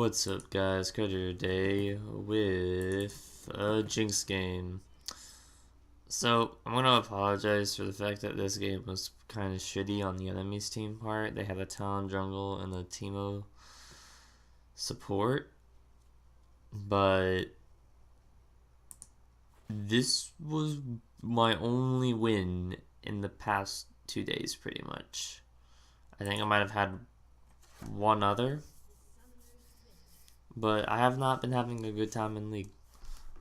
What's up, guys? Cutter Day with a Jinx game. So, I'm gonna apologize for the fact that this game was kind of shitty on the enemy's team part. They had a Talon jungle and a Teemo support, but this was my only win in the past 2 days, pretty much. I think I might have had one other, but I have not been having a good time in League.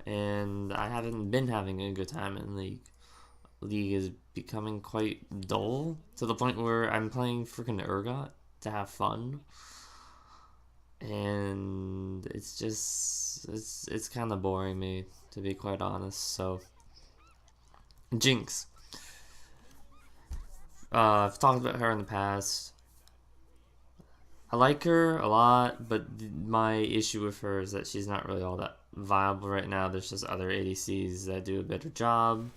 And I haven't been having a good time in League. League is becoming quite dull to the point where I'm playing freaking Urgot to have fun. And it's just, it's kind of boring me, to be quite honest. So, Jinx. I've talked about her in the past. I like her a lot, but my issue with her is that she's not really all that viable right now. There's just other ADCs that do a better job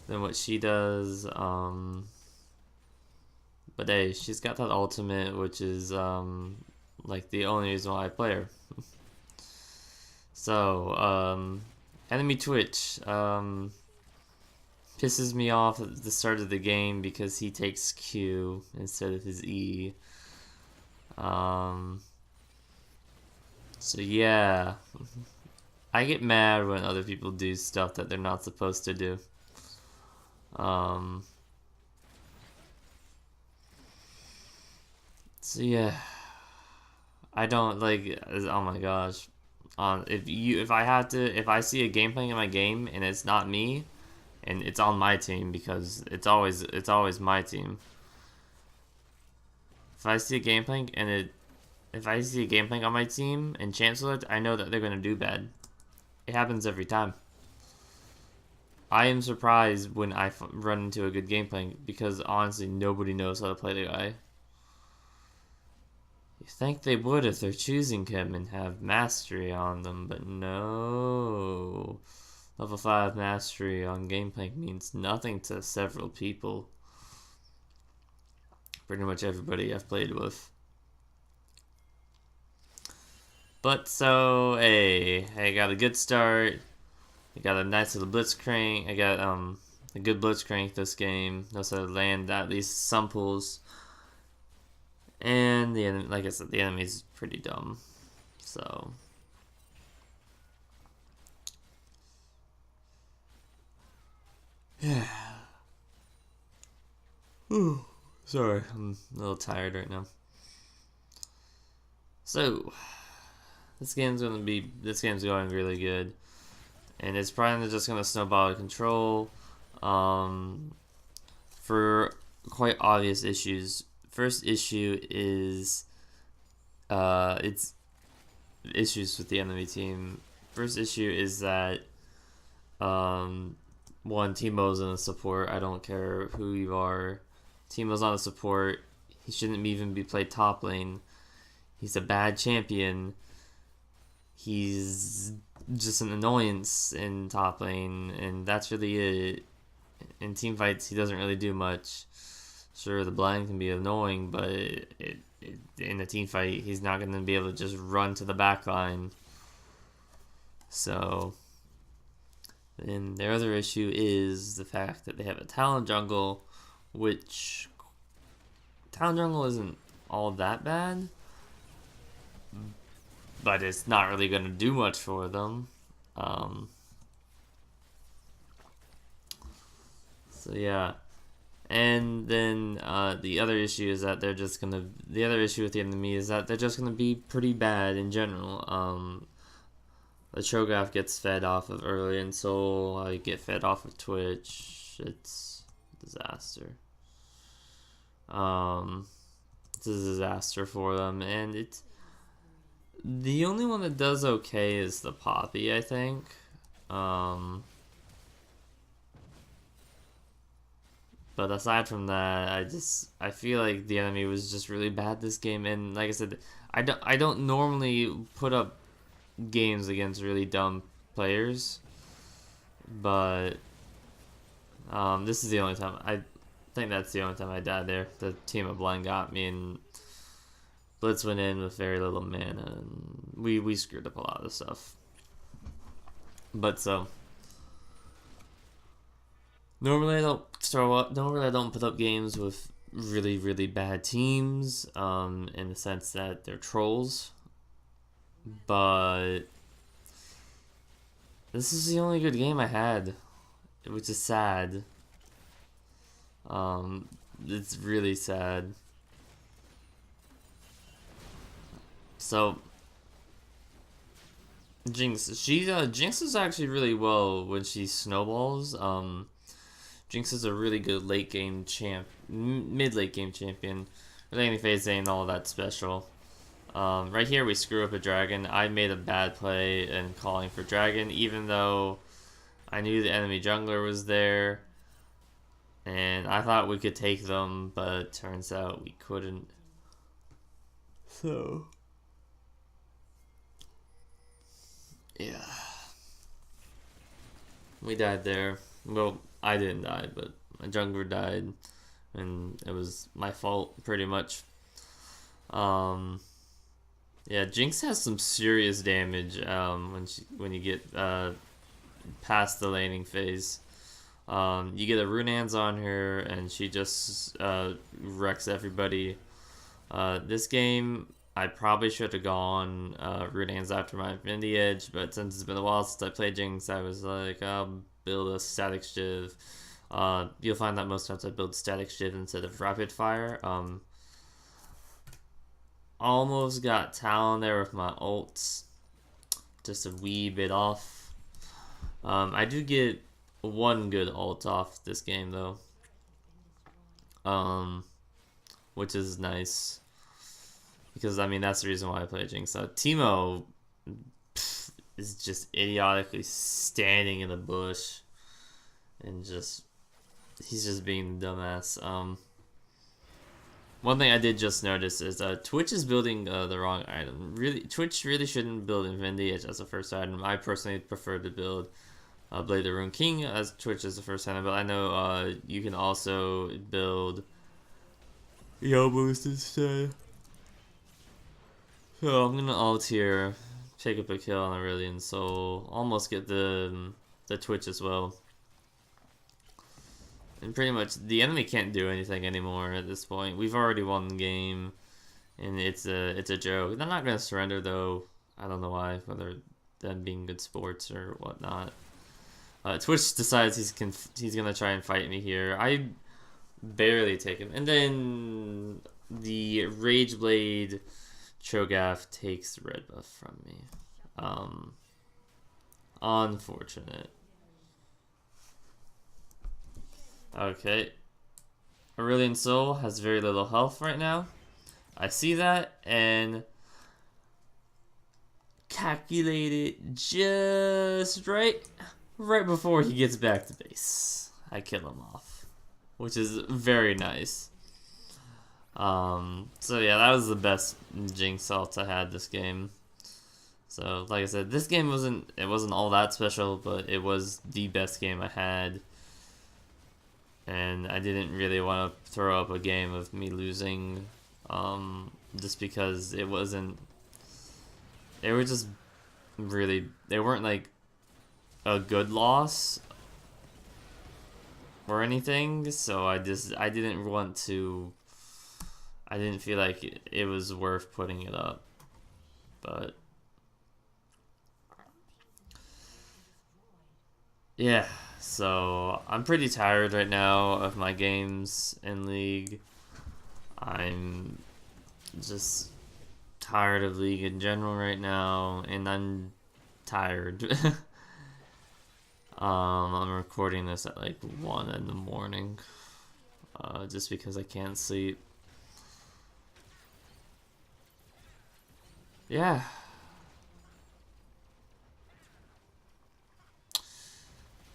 than what she does. But hey, she's got that ultimate, which is like the only reason why I play her. So, enemy Twitch pisses me off at the start of the game because he takes Q instead of his E. So yeah, I get mad when other people do stuff that they're not supposed to do. So yeah, I don't like, oh my gosh. If I see a game playing in my game and it's not me, and it's on my team because it's always my team. If I see a game playing if I see a game playing on my team and cancel it, I know that they're gonna do bad. It happens every time. I am surprised when I run into a good game playing because honestly, nobody knows how to play the guy. You think they would if they're choosing him and have mastery on them, but no. Level 5 mastery on game playing means nothing to several people. Pretty much everybody I've played with. But so, hey, I got a good start. I got a nice little blitzcrank. I got a good blitzcrank this game. Knows how to land at least some pulls. And the enemy, like I said, the enemy's pretty dumb. So yeah. Ooh. Sorry, I'm a little tired right now. So, this game's going really good. And it's probably just gonna snowball out of control. For quite obvious issues. First issue is it's issues with the enemy team. First issue is that one, Teemo's in a support. I don't care who you are. Teemo's on a support. He shouldn't even be played top lane. He's a bad champion. He's just an annoyance in top lane, and that's really it. In team fights, he doesn't really do much. Sure, the blind can be annoying, but in a team fight, he's not going to be able to just run to the back line. So, and their other issue is the fact that they have a Talon jungle, which Talon jungle isn't all that bad, but it's not really going to do much for them. So yeah, and then the other issue is that the other issue with the enemy is that they're just gonna be pretty bad in general. The Cho'Gath gets fed off of early and Soul. I get fed off of Twitch. It's a disaster. It's a disaster for them, and it's the only one that does okay is the Poppy, I think. But aside from that, I feel like the enemy was just really bad this game, and like I said, I don't normally put up games against really dumb players, but this is the only time. I think that's the only time I died there. The team of blind got me and Blitz went in with very little mana, and we screwed up a lot of stuff. But so normally I don't put up games with really bad teams, in the sense that they're trolls. But this is the only good game I had, which is sad. It's really sad. So Jinx, Jinx is actually really well when she snowballs. Jinx is a really good late game mid late game champion. Laning phase ain't all that special. Right here we screw up a dragon. I made a bad play in calling for dragon, even though I knew the enemy jungler was there, and I thought we could take them, but turns out we couldn't. So yeah, we died there. Well, I didn't die, but my jungler died, and it was my fault pretty much. Yeah, Jinx has some serious damage when you get past the laning phase. You get a Runaan's on her, and she just wrecks everybody. This game, I probably should have gone Runaan's after my Infinity Edge, but since it's been a while since I played Jinx, I was like, I'll build a Static Shiv. You'll find that most times I build Static Shiv instead of Rapid Fire. Almost got Talon there with my ults, just a wee bit off. I do get one good ult off this game though, which is nice, because I mean that's the reason why I play Jinx. Teemo is just idiotically standing in the bush and he's just being the dumbass. One thing I did just notice is Twitch is building the wrong item. Twitch really shouldn't build Infinity Edge as the first item. I personally prefer to build Blade the Rune King as Twitch is the first item, but I know you can also build Yo Boost instead. So I'm gonna ult here, pick up a kill on Aurelion Soul, almost get the Twitch as well. And pretty much the enemy can't do anything anymore at this point. We've already won the game, and it's a joke. They're not gonna surrender though. I don't know why, whether them being good sports or whatnot. Twitch decides he's gonna try and fight me here. I barely take him, and then the Rage Blade Cho'Gath takes the red buff from me. Unfortunate. Okay. Aurelion Soul has very little health right now. I see that and calculate it just right before he gets back to base. I kill him off, which is very nice. So yeah, that was the best Jinx ult I had this game. So like I said, this game wasn't all that special, but it was the best game I had. And I didn't really want to throw up a game of me losing, just because they weren't like a good loss or anything, so I didn't feel like it was worth putting it up. But yeah, so I'm pretty tired right now of my games in League. I'm just tired of League in general right now, and I'm tired. I'm recording this at like 1 in the morning, just because I can't sleep. Yeah.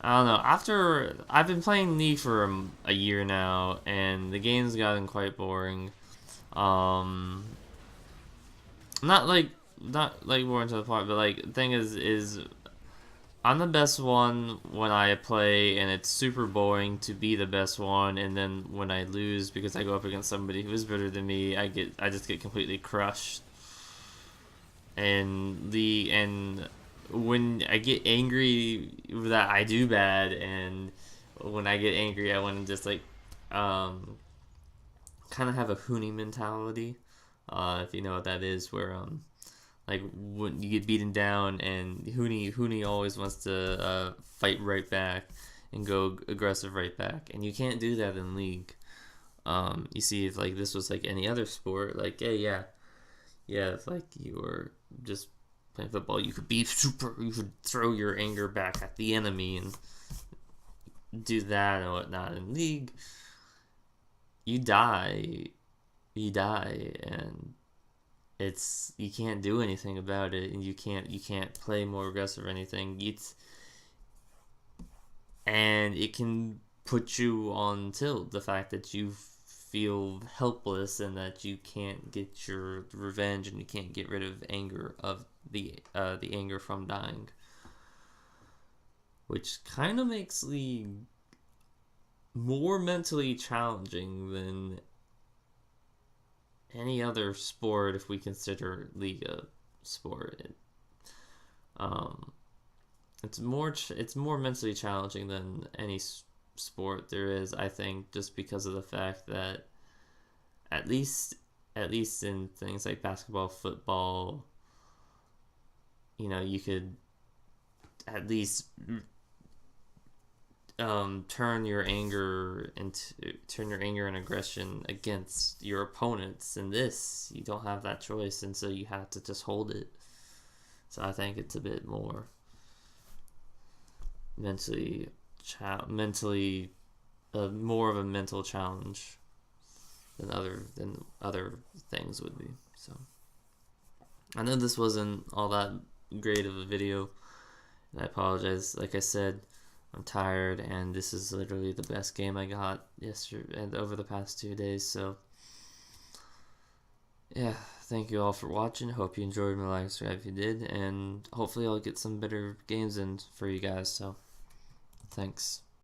I don't know. After I've been playing League for a year now, and the game's gotten quite boring. Not like boring to the point, but like the thing is I'm the best one when I play, and it's super boring to be the best one. And then when I lose because I go up against somebody who is better than me, I just get completely crushed. And when I get angry that I do bad, and when I get angry, I want to just like um, kind of have a Hoonie mentality. If you know what that is, where like when you get beaten down, and Hoonie always wants to fight right back and go aggressive right back, and you can't do that in League. You see, if like this was like any other sport, like hey, yeah, if like you were just playing football, you could be super, you could throw your anger back at the enemy and do that and whatnot. In League, you die, and it's you can't do anything about it, and you can't play more aggressive or anything. And it can put you on tilt, the fact that you feel helpless and that you can't get your revenge and you can't get rid of anger of the anger from dying, which kind of makes League more mentally challenging than any other sport if we consider League a sport. Um, it's more mentally challenging than any sport there is, I think, just because of the fact that at least in things like basketball, football, you could at least turn your anger and aggression against your opponents. In this, you don't have that choice, and so you have to just hold it. So I think it's a bit more mentally more of a mental challenge than other things would be. So I know this wasn't all that great of a video, and I apologize. Like I said, I'm tired, and this is literally the best game I got yesterday and over the past 2 days. So yeah, thank you all for watching. Hope you enjoyed my live stream if you did, and hopefully I'll get some better games in for you guys. So thanks.